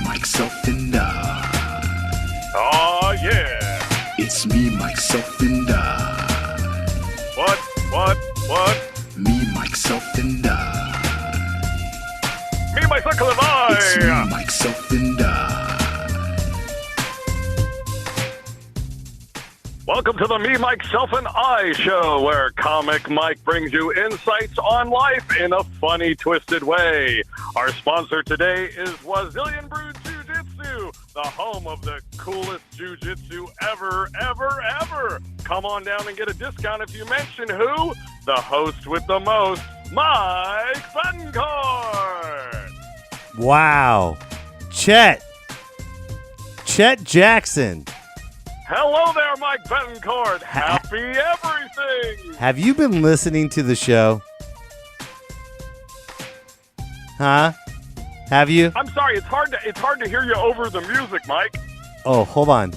myself, and I. Oh, yeah. It's me, myself, and I. What? Me, myself, and I. Me, myself, and I. It's me, myself, and I. Welcome to the Me, Myself, and I show, where Comic Mike brings you insights on life in a funny, twisted way. Our sponsor today is Wazillion Brew Jiu-Jitsu, the home of the coolest jiu-jitsu ever. Come on down and get a discount if you mention who? The host with the most, Mike Betancourt. Wow. Chet Jackson. Hello there, Mike Betancourt. Happy everything. Have you been listening to the show? Huh? Have you? I'm sorry, it's hard to hear you over the music, Mike. Oh, hold on.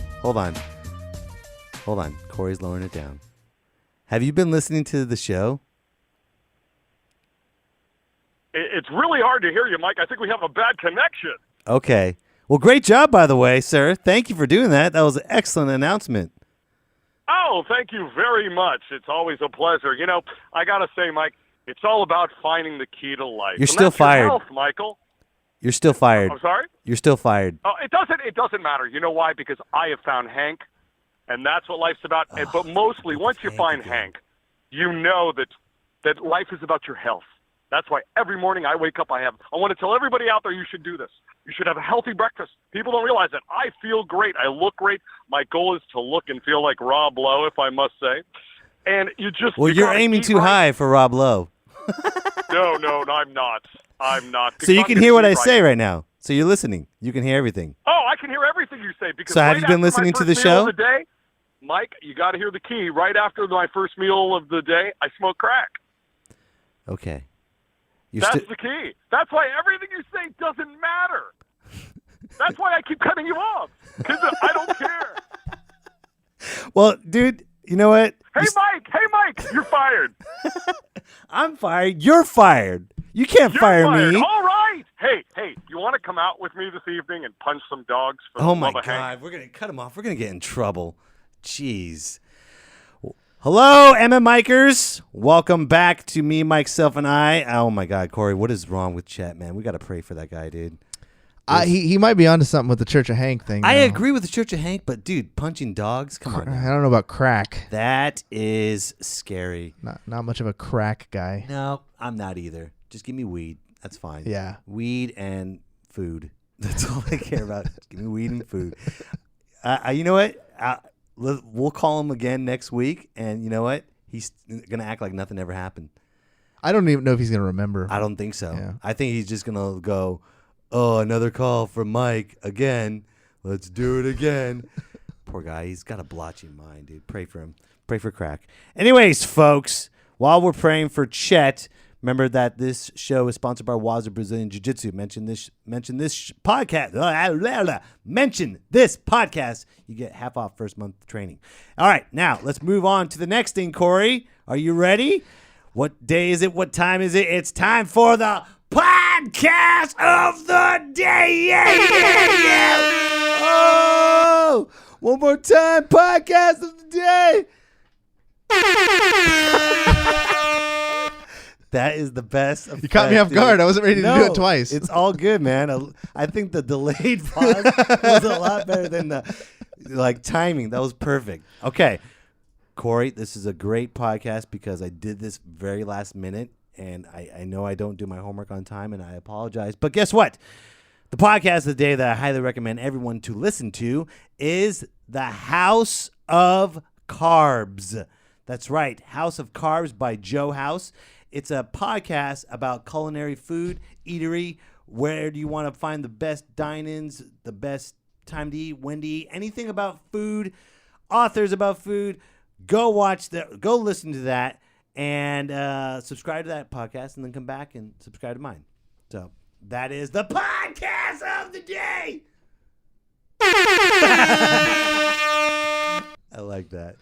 Cory's lowering it down. Have you been listening to the show? It's really hard to hear you, Mike. I think we have a bad connection. Okay. Well, great job, by the way, sir. Thank you for doing that. That was an excellent announcement. Oh, thank you very much. It's always a pleasure. You know, I got to say, Mike, it's all about finding the key to life. You're still fired. Your health, Michael. You're still fired. I'm sorry? You're still fired. Oh, it doesn't matter. You know why? Because I have found Hank, and that's what life's about. But mostly, once you find Hank, you know that life is about your health. That's why every morning I wake up, I want to tell everybody out there, you should do this. You should have a healthy breakfast. People don't realize that. I feel great. I look great. My goal is to look and feel like Rob Lowe, if I must say. And you're aiming too high for Rob Lowe. No, I'm not. So you can hear what I say right now. So you're listening. You can hear everything. Oh, I can hear everything you say. Because so have you been listening to the show? Of the day, Mike, you got to hear the key. Right after my first meal of the day, I smoke crack. Okay. That's the key. That's why everything you say doesn't matter. That's why I keep cutting you off. Because I don't care. Well, dude, you know what? Hey, Mike, you're fired. I'm fired. You're fired. You can't fire fired. me. All right. Hey, you want to come out with me this evening and punch some dogs? For Oh, my God. Hank? We're going to cut him off. We're going to get in trouble. Jeez. Hello, MM Mikers. Welcome back to Me, Myself, and I. Oh, my God, Cory, what is wrong with Chet, man? We got to pray for that guy, dude. He might be onto something with the Church of Hank thing. I agree with the Church of Hank, but, dude, punching dogs? Come on. I don't know about crack. That is scary. Not much of a crack guy. No, I'm not either. Just give me weed. That's fine. Yeah. Weed and food. That's all I care about. Just give me weed and food. You know what? We'll call him again next week, and you know what? He's going to act like nothing ever happened. I don't even know if he's going to remember. I don't think so. Yeah. I think he's just going to go, oh, another call from Mike again. Let's do it again. Poor guy. He's got a blotchy mind, dude. Pray for him. Pray for crack. Anyways, folks, while we're praying for Chet, remember that this show is sponsored by Waza Brazilian Jiu-Jitsu. Mention this podcast. Mention this podcast. You get half off first month training. All right, now let's move on to the next thing, Cory. Are you ready? What day is it? What time is it? It's time for the podcast of the day. Yeah. Oh, one more time. Podcast of the day. That is the best effect, You caught me off guard. I wasn't ready to do it twice. It's all good, man. I think the delayed pause was a lot better than the timing. That was perfect. Okay, Cory, this is a great podcast because I did this very last minute, and I know I don't do my homework on time, and I apologize. But guess what? The podcast of the day that I highly recommend everyone to listen to is The House of Carbs. That's right, House of Carbs by Joe House. It's a podcast about culinary food, eatery. Where do you want to find the best dine-ins, the best time to eat, when to eat, anything about food, authors about food. Go listen to that and subscribe to that podcast, and then come back and subscribe to mine. So that is the podcast of the day. I like that.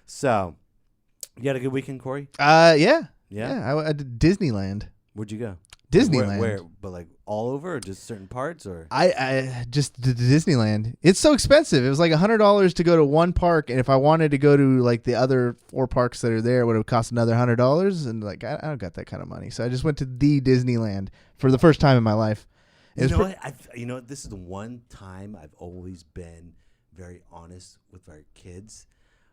So. You had a good weekend, Cory? Yeah. Yeah? I did Disneyland. Where'd you go? Disneyland. Where? But like all over, or just certain parts, or I just the Disneyland. It's so expensive. It was like $100 to go to one park, and if I wanted to go to like the other 4 parks that are there, it would have cost another $100. And like I don't got that kind of money, so I just went to the Disneyland for the first time in my life. you know what? You know, this is the one time I've always been very honest with our kids.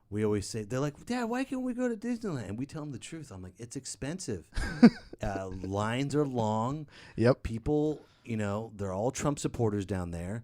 We always say, they're like, Dad, why can't we go to Disneyland? And we tell them the truth. I'm like, it's expensive. Lines are long. Yep. People, you know, they're all Trump supporters down there,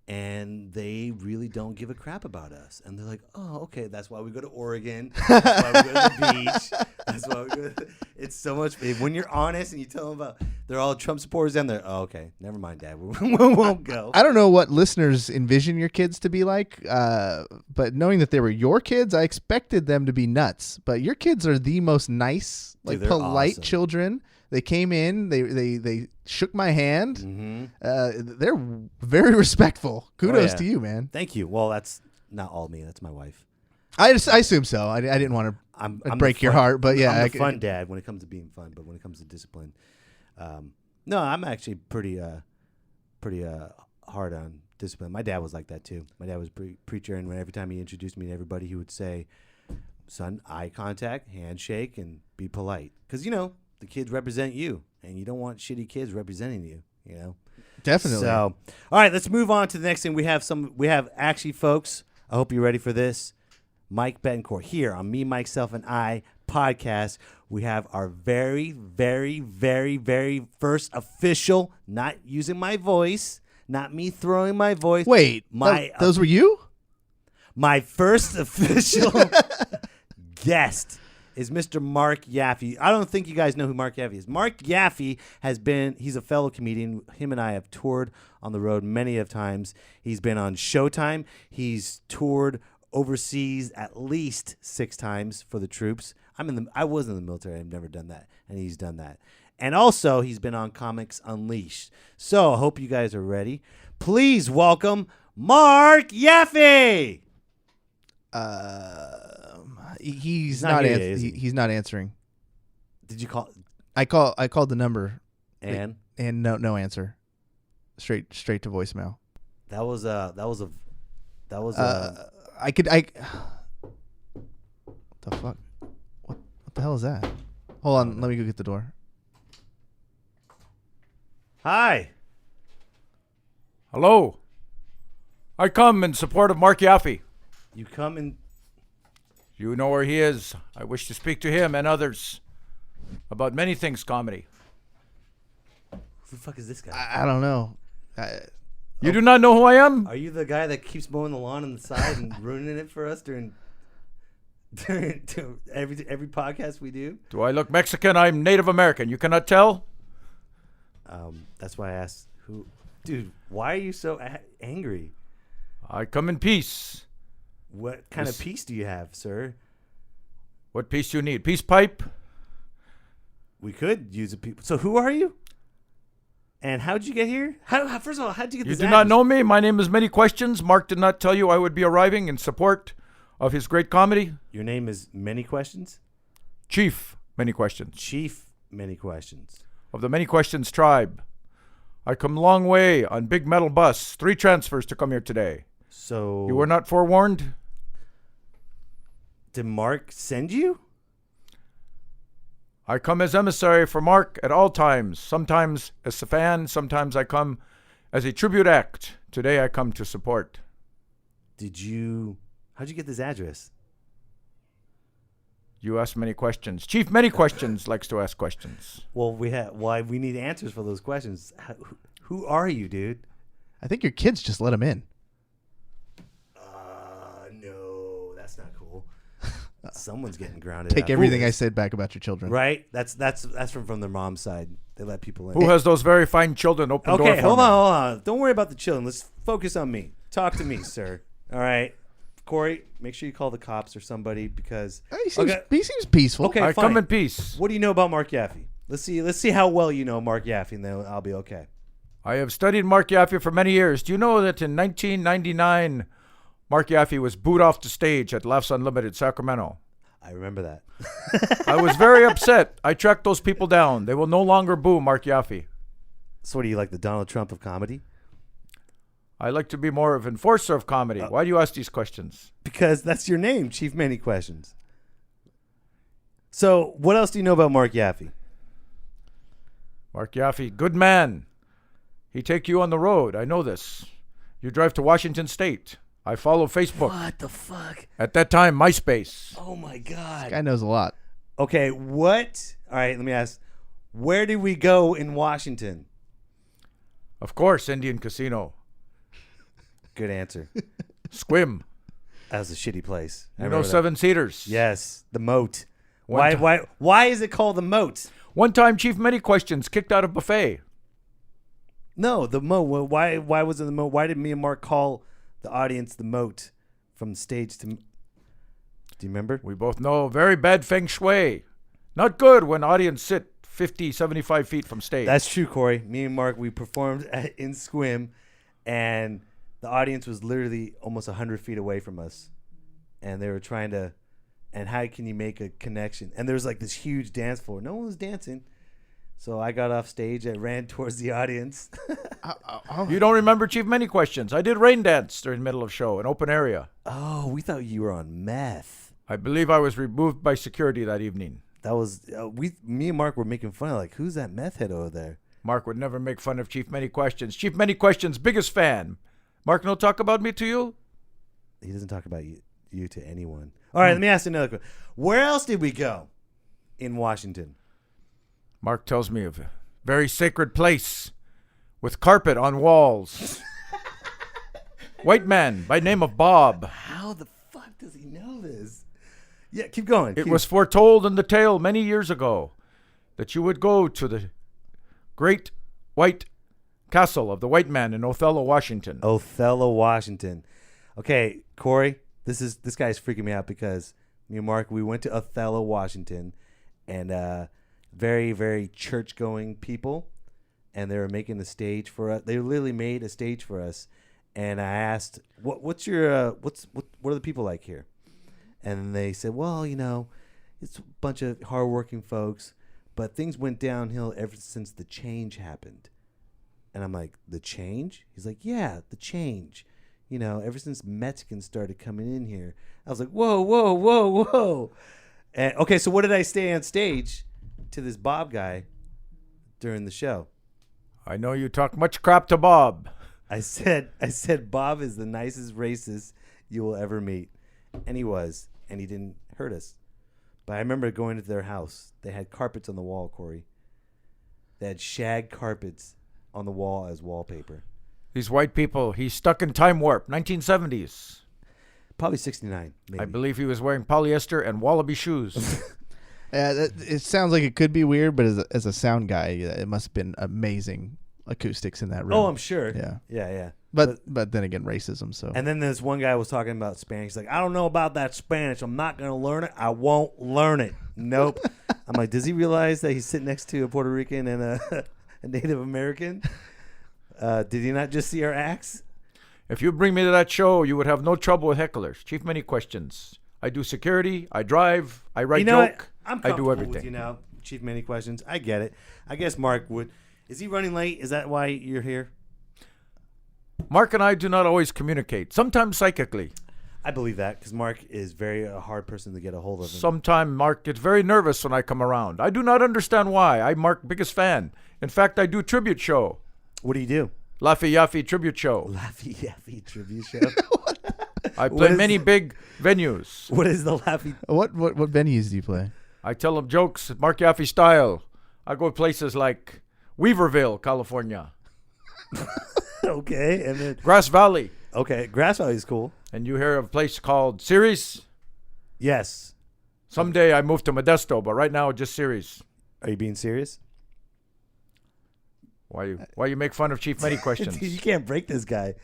and they really don't give a crap about us. And they're like, oh, okay, that's why we go to Oregon. That's why we go to the beach. That's why we go to it's so much. When you're honest and you tell them about, they're all Trump supporters down there. Oh, okay, never mind, Dad. We won't go. I don't know what listeners envision your kids to be like, but knowing that they were your kids, I expected them to be nuts. But your kids are the most nice, like polite awesome. Children. They came in, they shook my hand. Mm-hmm. They're very respectful. Kudos to you, man. Thank you. Well, that's not all me. That's my wife. I assume so. I didn't want to I'm break your heart, but yeah. I'm the fun dad when it comes to being fun, but when it comes to discipline, no, I'm actually pretty hard on discipline. My dad was like that too. My dad was preacher, and every time he introduced me to everybody, he would say, son, eye contact, handshake, and be polite. Because, you know, the kids represent you, and you don't want shitty kids representing you, you know? Definitely. So, all right, let's move on to the next thing. We have actually, folks, I hope you're ready for this. Mike Betancourt here on Me, Myself, and I podcast. We have our very, very, very, very first official, not using my voice, not me throwing my voice. Wait, those were you? My first official guest is Mr. Marc Yaffee. I don't think you guys know who Marc Yaffee is. Marc Yaffee he's a fellow comedian. Him and I have toured on the road many of times. He's been on Showtime. He's toured overseas at least 6 times for the troops. I was in the military. I've never done that, and he's done that. And also, he's been on Comics Unleashed. So I hope you guys are ready. Please welcome Marc Yaffee. He's not not. here yet, is he? He's not answering. Did you call? I called the number And no answer. Straight to voicemail. that was What the fuck? What the hell is that? Hold on, let me go get the door. Hi. Hello. I come in support of Marc Yaffee. You come in. You know where he is. I wish to speak to him and others about many things comedy. Who the fuck is this guy? I don't know. You do not know who I am? Are you the guy that keeps mowing the lawn on the side and ruining it for us during every podcast we do? Do I look Mexican? I'm Native American. You cannot tell? That's why I asked who. Dude, why are you so angry? I come in peace. What kind of peace do you have, sir? What peace do you need? Peace pipe? We could use a peace. So who are you? And how'd you get here? First of all, how'd you get You this do not address? know me. My name is Many Questions. Mark did not tell you I would be arriving in support of his great comedy. Your name is Many Questions? Chief Many Questions. Chief Many Questions. Of the Many Questions tribe. I come a long way on big metal bus. 3 transfers to come here today. So You were not forewarned? did Mark send you? I come as emissary for Mark at all times. Sometimes as a fan, sometimes I come as a tribute act. Today I come to support. How'd you get this address? You ask many questions. Chief Many Questions likes to ask questions. Well, we need answers for those questions. Who are you, dude? I think your kids just let him in. No, that's not cool. Someone's getting grounded. Take out. everything I said back about your children. Right? That's from their mom's side. They let people in. Who has those very fine children? Open door Okay, for hold me. on. Don't worry about the children. Let's focus on me. Talk to me, sir. All right. Corey, make sure you call the cops or somebody because He seems peaceful. Okay, I fine. come in peace. What do you know about Marc Yaffee? Let's see how well you know Marc Yaffee, and then I'll be okay. I have studied Marc Yaffee for many years. Do you know that in 1999, Marc Yaffee was booed off the stage at Laughs Unlimited, Sacramento? I remember that. I was very upset. I tracked those people down. They will no longer boo Marc Yaffee. So what do you like, the Donald Trump of comedy? I like to be more of enforcer of comedy. Why do you ask these questions? Because that's your name, Chief Many Questions. So what else do you know about Marc Yaffee? Marc Yaffee, good man. He take you on the road. I know this. You drive to Washington State. I follow Facebook. What the fuck? At that time, MySpace. Oh my God. This guy knows a lot. Okay, what? All right, let me ask. Where did we go in Washington? Of course, Indian Casino. Good answer. Squim. That was a shitty place. I You know, remember that. 7-seaters. Yes, the moat. One Why is it called the moat? One time, Chief Many Questions kicked out of buffet. No, the moat. Well, why was it the moat? Why did me and Mark call the audience the moat from the stage to? Do you remember? We both know very bad feng shui. Not good when audience sit 50, 75 feet from stage. That's true, Cory. Me and Mark, we performed in Squim, and the audience was literally almost 100 feet away from us, and they were trying to. And how can you make a connection? And there was like this huge dance floor. No one was dancing. So I got off stage. I ran towards the audience. You don't remember Chief Many Questions? I did rain dance during the middle of show, an open area. Oh, we thought you were on meth. I believe I was removed by security that evening. That was me and Mark were making fun of, like, who's that meth head over there? Mark would never make fun of Chief Many Questions. Chief Many Questions' biggest fan. Mark, no talk about me to you? He doesn't talk about you to anyone. All right, let me ask you another question. Where else did we go in Washington? Mark tells me of a very sacred place with carpet on walls. White man by name of Bob. How the fuck does he know this? Yeah, keep going. It was foretold in the tale many years ago that you would go to the great white castle of the white man in Othello, Washington. Othello, Washington. Okay, Cory, this guy's freaking me out because me and Mark, we went to Othello, Washington, and very, very church-going people, and they were making a stage for us. They literally made a stage for us, and I asked, what are the people like here? And they said, well, you know, it's a bunch of hardworking folks, but things went downhill ever since the change happened. And I'm like, the change? He's like, yeah, the change. You know, ever since Mexicans started coming in here. I was like, whoa, whoa, whoa, whoa. And, okay, so what did I say on stage to this Bob guy during the show? I know you talk much crap to Bob. I said Bob is the nicest racist you will ever meet. And he was. And he didn't hurt us. But I remember going to their house. They had carpets on the wall, Cory. They had shag carpets on the wall as wallpaper. These white people, he's stuck in time warp, 1970s. Probably 69, maybe. I believe he was wearing polyester and wallaby shoes. It sounds like it could be weird, but as a sound guy, it must have been amazing acoustics in that room. Oh, I'm sure. Yeah. Yeah. But then again, racism. So. And then this one guy was talking about Spanish. He's like, I don't know about that Spanish. I'm not going to learn it. I won't learn it. Nope. I'm like, does he realize that he's sitting next to a Puerto Rican and a Native American? Did he not just see our acts? If you bring me to that show, you would have no trouble with hecklers. Chief Many Questions. I do security. I drive. I write joke. I do everything. With you now, Chief Many Questions. I get it. I guess Mark would. Is he running late? Is that why you're here? Mark and I do not always communicate. Sometimes psychically. I believe that because Mark is a hard person to get a hold of. Sometimes Mark gets very nervous when I come around. I do not understand why. I'm Mark's biggest fan. In fact, I do tribute show. What do you do? Laffy Yaffee tribute show. Laffy Yaffee tribute show. I play many big venues. What is the Laffy? What venues do you play? I tell them jokes, Marc Yaffee style. I go places like Weaverville, California. Okay, and then Grass Valley. Okay, Grass Valley is cool. And you hear of a place called Ceres? Yes. Someday I move to Modesto, but right now just Ceres. Are you being serious? Why you make fun of Chief Many Questions? Dude, you can't break this guy.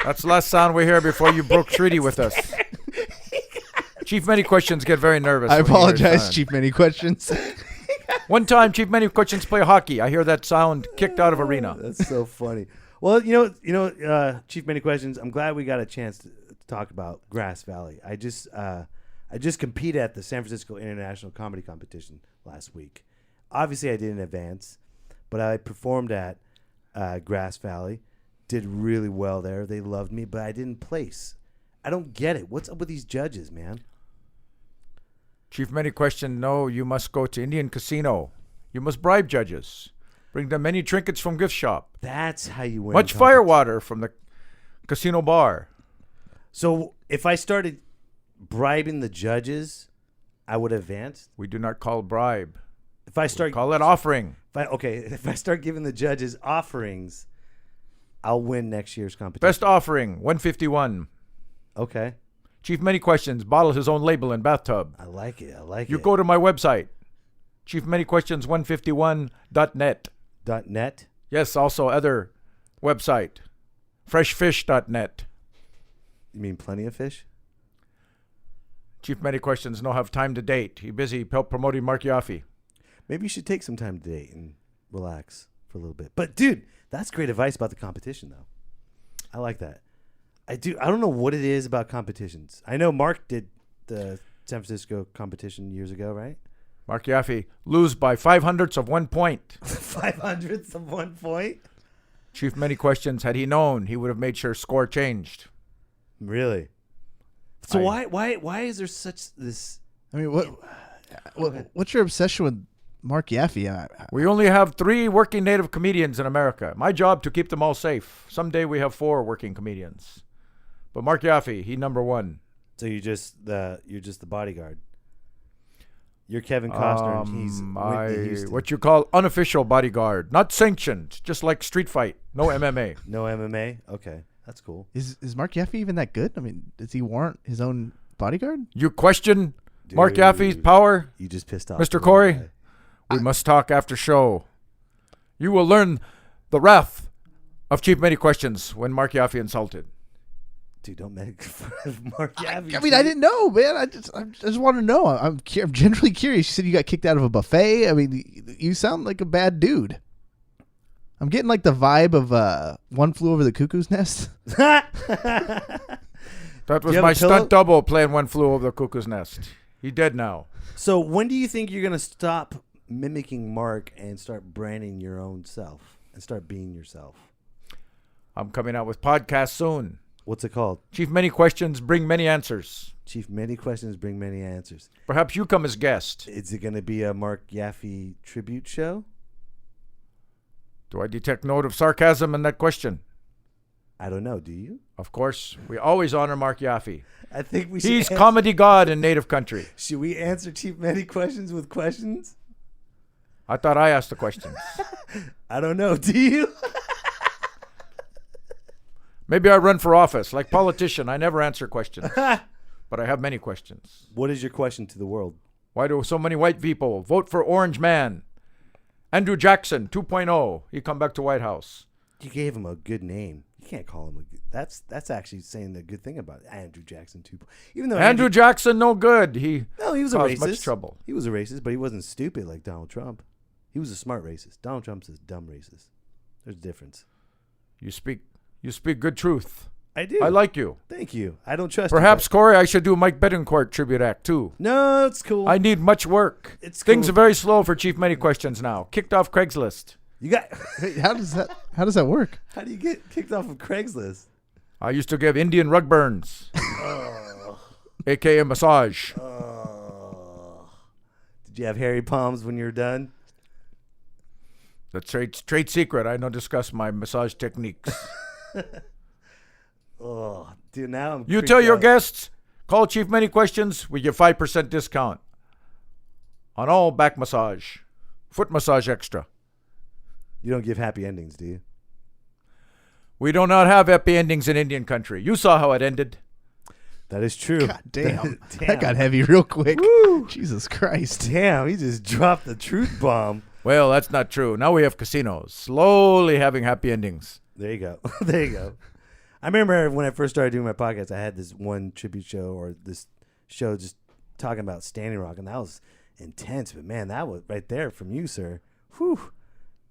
That's the last sound we hear before you broke treaty with us. Chief Many Questions get very nervous. I apologize, Chief Many Questions. One time, Chief Many Questions play hockey. I hear that sound kicked out of arena. That's so funny. Well, you know, Chief Many Questions. I'm glad we got a chance talk about Grass Valley. I just competed at the San Francisco International Comedy Competition last week. Obviously, I didn't advance, but I performed at Grass Valley. Did really well there. They loved me, but I didn't place. I don't get it. What's up with these judges, man? Chief, many question. No, you must go to Indian casino. You must bribe judges. Bring them many trinkets from gift shop. That's how you win. Much firewater from the casino bar. So if I started bribing the judges, I would advance. We do not call bribe. If I start call it offering. If I start giving the judges offerings, I'll win next year's competition. Best offering, 151. Okay. Chief, many questions. Bottle his own label in bathtub. I like it. You go to my website, chiefmanyquestions151.net. .net? Yes, also other website, freshfish.net. You mean Plenty of Fish? Chief, many questions. No have time to date. He busy promoting Marc Yaffee. Maybe you should take some time to date and relax for a little bit. But, dude, that's great advice about the competition, though. I like that. I don't know what it is about competitions. I know Mark did the San Francisco competition years ago, right? Marc Yaffee lose by 0.05 of 1 point. 0.05 of 1 point? Chief, many questions. Had he known, he would have made sure score changed. Really? So why is there such this? I mean, what's your obsession with Marc Yaffee? We only have 3 working native comedians in America. My job to keep them all safe. Someday we have 4 working comedians. But Marc Yaffee, he number 1. So you're just the bodyguard. You're Kevin Costner. And he's Whitney Houston. What you call unofficial bodyguard, not sanctioned, just like street fight. No MMA. No MMA. Okay, that's cool. Is Marc Yaffee even that good? I mean, does he warrant his own bodyguard? You question Marc Yaffee's power? You just pissed off Mr. Cory? We must talk after show. You will learn the wrath of Chief Many Questions when Marc Yaffee insulted. Dude, don't make fun of Marc Yaffee. I mean, I didn't know, man. I just want to know. I'm generally curious. You said you got kicked out of a buffet. I mean, you sound like a bad dude. I'm getting like the vibe of One Flew Over the Cuckoo's Nest. That was my stunt double playing One Flew Over the Cuckoo's Nest. He's dead now. So when do you think you're going to stop mimicking Mark and start branding your own self and start being yourself? I'm coming out with podcasts soon. What's it called? Chief, many questions bring many answers. Chief, many questions bring many answers. Perhaps you come as guest. Is it going to be a Marc Yaffee tribute show? Do I detect note of sarcasm in that question? I don't know. Do you? Of course. We always honor Marc Yaffee. I think we should. He's comedy god in native country. Should we answer Chief many questions with questions? I thought I asked the questions. I don't know. Do you? Maybe I run for office. Like politician, I never answer questions. But I have many questions. What is your question to the world? Why do so many white people vote for Orange Man? Andrew Jackson 2.0. He come back to White House. You gave him a good name. You can't call him that's actually saying the good thing about Andrew Jackson 2.0. Even though Andrew Jackson no good. He was a caused racist. much trouble. He was a racist, but he wasn't stupid like Donald Trump. He was a smart racist. Donald Trump's a dumb racist. There's a difference. You speak good truth. I do. I like you. Thank you. I don't trust Perhaps, you. Cory, I should do Mike Betancourt tribute act too. No, it's cool. I need much work. Things are very slow for Chief Many Questions now. Kicked off Craigslist. You got How does that work? How do you get kicked off of Craigslist? I used to give Indian rug burns. AKA massage. Did you have hairy palms when you were done? That's trade secret. I don't discuss my massage techniques. Oh, dude, now I'm You tell your guests, call Chief Many Questions, we give 5% discount on all back massage, foot massage extra. You don't give happy endings, do you? We do not have happy endings in Indian country. You saw how it ended. That is true. God damn. That got heavy real quick. Woo. Jesus Christ. Damn, he just dropped the truth bomb. Well, that's not true. Now we have casinos slowly having happy endings. There you go. There you go. I remember when I first started doing my podcast, I had this one tribute show or this show just talking about Standing Rock, and that was intense. But, man, that was right there from you, sir. Whew.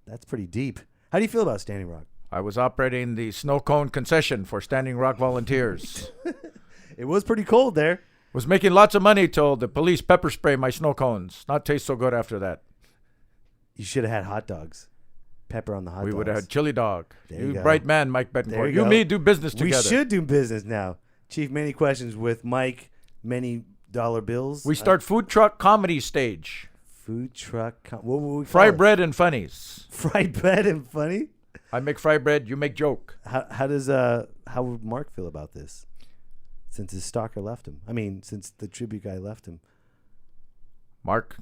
That's pretty deep. How do you feel about Standing Rock? I was operating the snow cone concession for Standing Rock volunteers. It was pretty cold there. Was making lots of money till the police pepper spray my snow cones. Not taste so good after that. You should have had hot dogs. Pepper on the hot dogs. We would have had chili dog. There You you go. bright man, Mike There Betancourt. you You go. me do business We together. should do business now. Chief, many questions with Mike. Many dollar bills. We start food truck comedy stage. Food truck. What would we call Fry it? bread and funnies. Fried bread and funny. I make fry bread. You make joke. How would Mark feel about this? Since his stalker left him. I mean, since the tribute guy left him. Mark,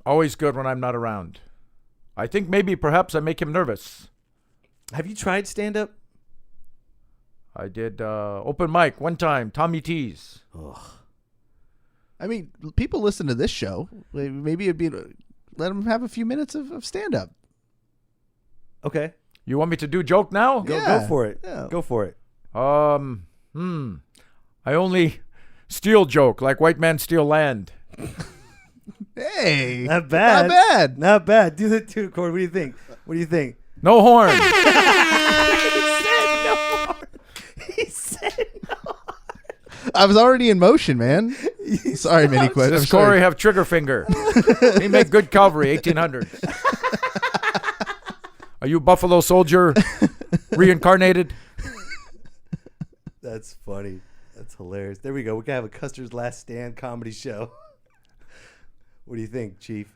always good when I'm not around. I think maybe perhaps I make him nervous. Have you tried stand up? I did open mic one time. Tommy T's. Ugh. I mean, people listen to this show. Maybe it'd be let them have a few minutes of stand up. Okay. You want me to do joke now? Go for it. Yeah. Go for it. I only steal joke like white man steal land. Hey, Not bad. Not bad. Not bad. Do that too, Cory. What do you think? What do you think? No horn. He said no. I was already in motion, man. Sorry, many questions. Does Cory have trigger finger? He make good cavalry, 1800. Are you Buffalo Soldier reincarnated? That's funny. That's hilarious. There we go. We can have a Custer's Last Stand comedy show. What do you think, Chief?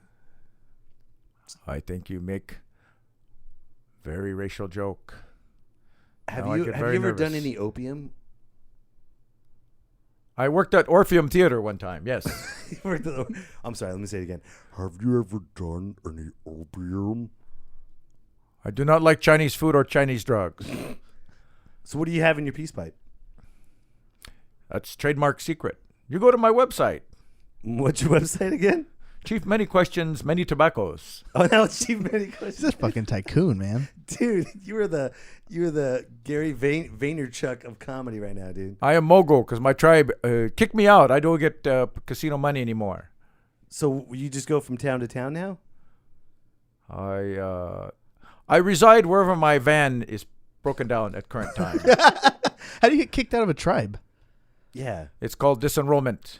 I think you make very racial joke. Have No, I you get have you very ever done nervous. any opium? I worked at Orpheum Theater one time, yes. I'm sorry. Let me say it again. Have you ever done any opium? I do not like Chinese food or Chinese drugs. So what do you have in your peace pipe? That's trademark secret. You go to my website. What's your website again? Chief, many questions, many tobaccos. Oh, now it's Chief Many He's Questions. a fucking tycoon, man. Dude, you were the Gary Vaynerchuk of comedy right now, dude. I am mogul because my tribe kicked me out. I don't get casino money anymore. So you just go from town to town now? I reside wherever my van is broken down at current time. How do you get kicked out of a tribe? Yeah. It's called disenrollment.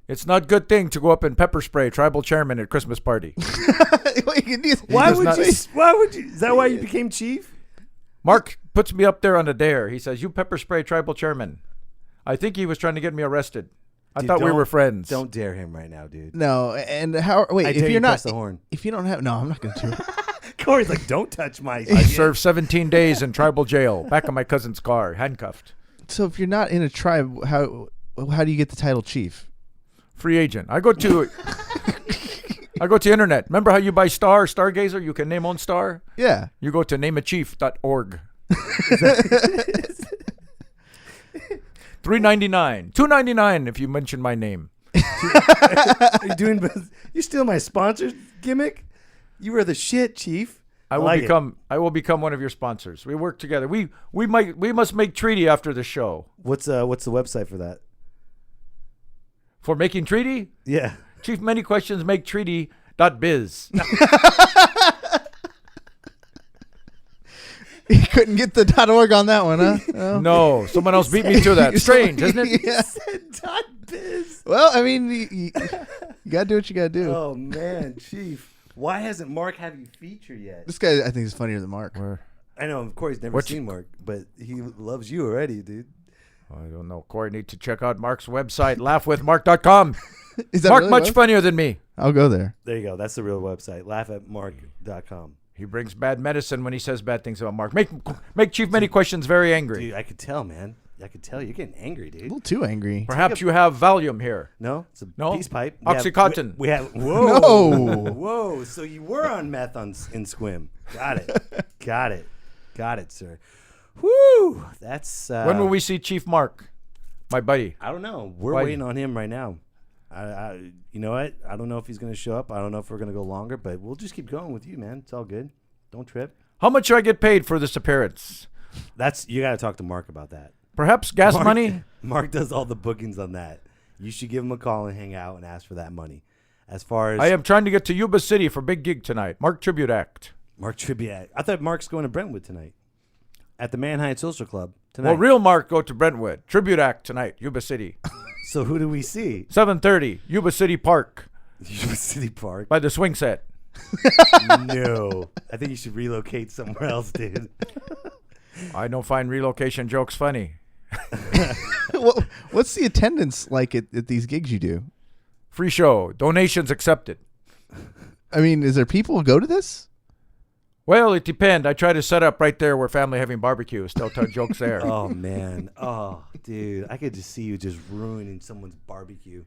It's not a good thing to go up and pepper spray tribal chairman at Christmas party. Why does would not- you? Why would you? Is that why you became chief? Mark puts me up there on the dare. He says, "You pepper spray tribal chairman." I think he was trying to get me arrested. I Dude, thought we don't- were friends. Don't dare him right now, dude. No, and how? Wait, I if dare you're you not, press the horn. if you don't have, no, I'm not going to do it. Corey's like, don't touch my. I served 17 days in tribal jail, back of my cousin's car, handcuffed. So if you're not in a tribe, how do you get the title chief? Free agent. I go to internet. Remember how you buy Stargazer? You can name on Star. Yeah. You go to nameachief.org. $3.99, $2.99 if you mention my name. Are you doing? You steal my sponsor gimmick? You were the shit, chief. I will like become one of your sponsors. We work together. We must make treaty after the show. What's the website for that? For making treaty? Yeah. Chief, many questions, make treaty.biz. You couldn't get the .org on that one, huh? Oh. No, someone else beat me to that. Strange, isn't it? Yeah. Said .biz. Well, I mean, you got to do what you got to do. Oh man, chief. Why hasn't Mark had you featured yet? This guy, I think, is funnier than Mark. I know, of course, he's never seen Mark, but he loves you already, dude. I don't know. Corey need to check out Mark's website, laughwithmark.com. Is that Mark really much what? funnier than me. I'll go there. There you go. That's the real website. Laughatmark.com. He brings bad medicine when he says bad things about Mark. Make Chief Many Questions very angry. Dude, I could tell, man. I could tell you're getting angry, A dude. little too angry. Perhaps you have Valium here. No, it's a No? peace pipe. Oxycontin. We have whoa, No. whoa. So you were on meth in Squim. Got it, sir. Whoo, that's. When will we see Chief Mark, my buddy? I don't know. We're Why- waiting on him right now. You know what? I don't know if he's going to show up. I don't know if we're going to go longer, but we'll just keep going with you, man. It's all good. Don't trip. How much should I get paid for this appearance? You got to talk to Mark about that. Perhaps gas Mark, money? Mark does all the bookings on that. You should give him a call and hang out and ask for that money. As far as I am trying to get to Yuba City for big gig tonight. Mark Tribute Act. Mark Tribute, I thought Mark's going to Brentwood tonight at the Manhattan Social Club. tonight? Well, real Mark go to Brentwood. Tribute act tonight, Yuba City. So who do we see? 7:30, Yuba City Park Yuba City Park. by the swing set. No, I think you should relocate somewhere else, dude. I don't find relocation jokes funny. What's the attendance like at these gigs you do? Free show. Donations accepted. I mean, is there people who go to this? Well, it depends. I try to set up right there where family having barbecue. Still tell jokes there. Oh, man. Oh, dude. I could just see you just ruining someone's barbecue.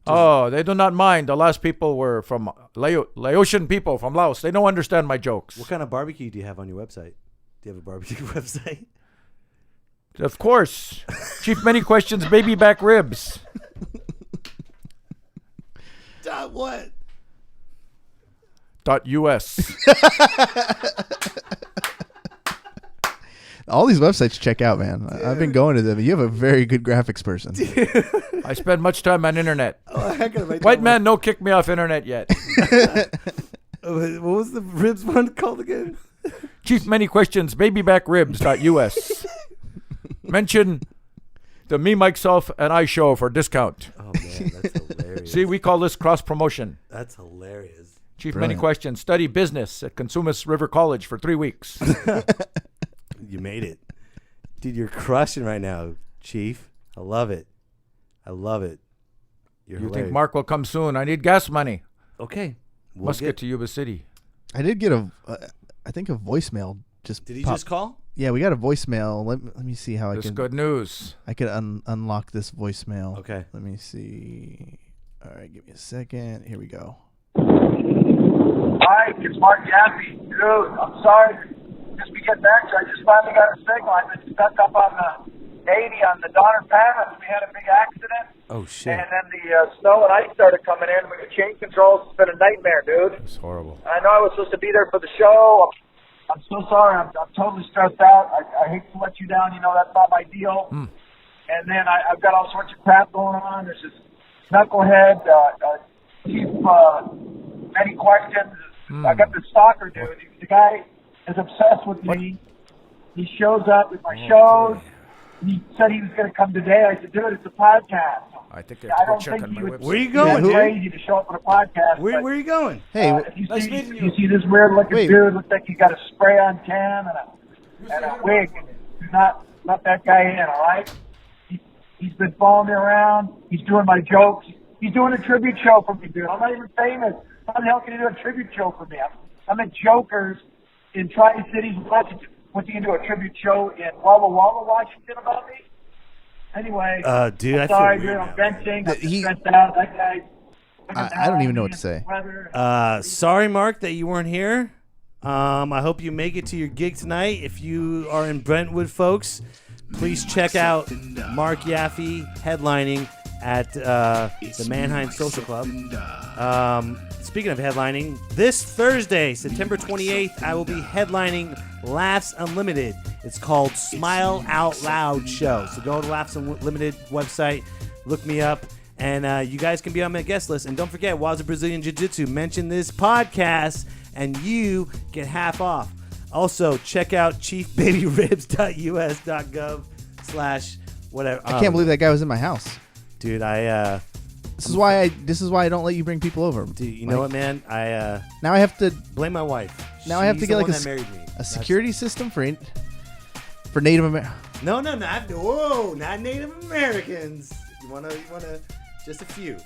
Oh, they do not mind. The last people were from Laotian people from Laos. They don't understand my jokes. What kind of barbecue do you have on your website? Do you have a barbecue website? Of course. Chief Many Questions, baby back ribs. What? .us. All these websites check out, man. I've been going to them. You have a very good graphics person. I spend much time on internet. Oh, I gotta write White down man, no kick me off internet yet. what was the ribs one called again? Chief Many Questions, babybackribs.us. Mention the Me, Myself, and I show for discount. Oh, man, that's hilarious. See, we call this cross-promotion. That's hilarious. Chief Brilliant. Many Questions, study business at Consumist River College for 3 weeks. You made it. Dude, you're crushing right now, Chief. I love it. I love it. You're You hilarious. think Mark will come soon? I need gas money. Okay. We'll Must get to Yuba City. I did get I think a voicemail just Did he popped. just call? Yeah, we got a voicemail. Let me see how This is good news. I can unlock this voicemail. Okay. Let me see. All right, give me a second. Here we go. Hi, it's Marc Yaffee. Dude, I'm sorry to just be getting back to you. I just finally got a signal. I've been stuck up on the 80 on the Donner Pass. We had a big accident. Oh, shit. And then the snow and ice started coming in. We got change controls. It's been a nightmare, dude. It's horrible. I know I was supposed to be there for the show. I'm so sorry. I'm totally stressed out. I hate to let you down. You know, that's not my deal. And then I've got all sorts of crap going on. There's this knucklehead, Chief Many Questions. I got this stalker dude. The guy is obsessed with me. He shows up at my shows. He said he was going to come today. I said, dude, it's a podcast. I think I I have to don't go check think on my he would. website. Where you going, It's dude? crazy to show up on a podcast. Where but, are you going? Hey, if you nice see, meeting if you. you see this weird looking Wait. dude, looks like he got a spray on tan and a wig. Do not let that guy in, all right? He's been following me around. He's doing my jokes. He's doing a tribute show for me, dude. I'm not even famous. How the hell can he do a tribute show for me? I'm at Jokers in Tri-Cities, Washington. What's he going to do, a tribute show in Walla Walla, Washington about me? Anyway, Dude, I I'm feel sorry, weird dude. now. I'm venting. I'm He- stressed out. That guy. I don't even know what to say. Sorry, Mark, that you weren't here. I hope you make it to your gig tonight. If you are in Brentwood, folks, please check out Marc Yaffee headlining at the Mannheim Social Club. Speaking of headlining, this Thursday, September 28th, I will be headlining Laughs Unlimited. It's called Smile Out Loud Show. So go to Laughs Unlimited website, look me up, and you guys can be on my guest list. And don't forget, Wazoo Brazilian Jiu-Jitsu. Mention this podcast, and you get half off. Also, check out chiefbabyribs.us.gov/whatever. I can't believe that guy was in my house. Dude, This is why I don't let you bring people over. dude, you know what, man? I Now I have to blame my wife. Now I have She's to get the like one that married me. a security system for Native American. No, not Native Americans. You wanna, just a few,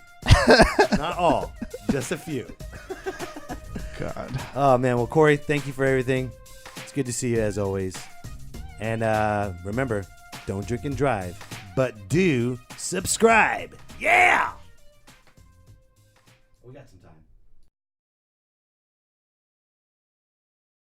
not all, just a few. God. Oh man, well, Cory, thank you for everything. It's good to see you as always. And remember, don't drink and drive, but do subscribe. Yeah. We got some time.